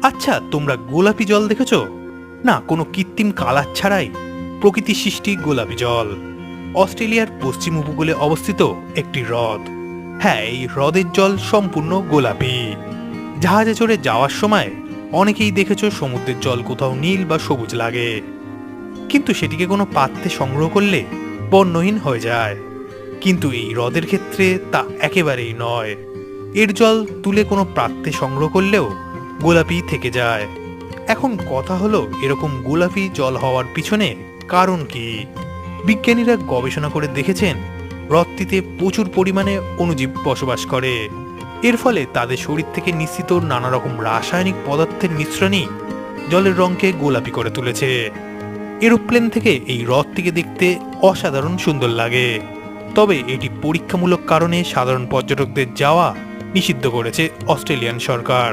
আচ্ছা, তোমরা গোলাপি জল দেখেছো? না, কোনো কৃত্রিম কালার ছাড়াই প্রকৃতি সৃষ্টি গোলাপি জল। অস্ট্রেলিয়ার পশ্চিম উপকূলে অবস্থিত একটি হ্রদ। হ্যাঁ, এই হ্রদের জল সম্পূর্ণ গোলাপি। জাহাজে চড়ে যাওয়ার সময় অনেকেই দেখেছো সমুদ্রের জল কোথাও নীল বা সবুজ লাগে, কিন্তু সেটিকে কোনো পাত্রে সংগ্রহ করলে বর্ণহীন হয়ে যায়। কিন্তু এই হ্রদের ক্ষেত্রে তা একেবারেই নয়। এর জল তুলে কোনো পাত্রে সংগ্রহ করলেও গোলাপি থেকে যায়। এখন কথা হলো, এরকম গোলাপি জল হওয়ার পিছনে কারণ কি? বিজ্ঞানীরা গবেষণা করে দেখেছেন হ্রদটিতে প্রচুর পরিমাণে অণুজীব বসবাস করে। এর ফলে তাদের শরীর থেকে নিঃসৃত নানা রকম রাসায়নিক পদার্থের মিশ্রণই জলের রঙকে গোলাপি করে তুলেছে। এরোপ্লেন থেকে এই হ্রদটিকে দেখতে অসাধারণ সুন্দর লাগে, তবে এটি পরীক্ষামূলক কারণে সাধারণ পর্যটকদের যাওয়া নিষিদ্ধ করেছে অস্ট্রেলিয়ান সরকার।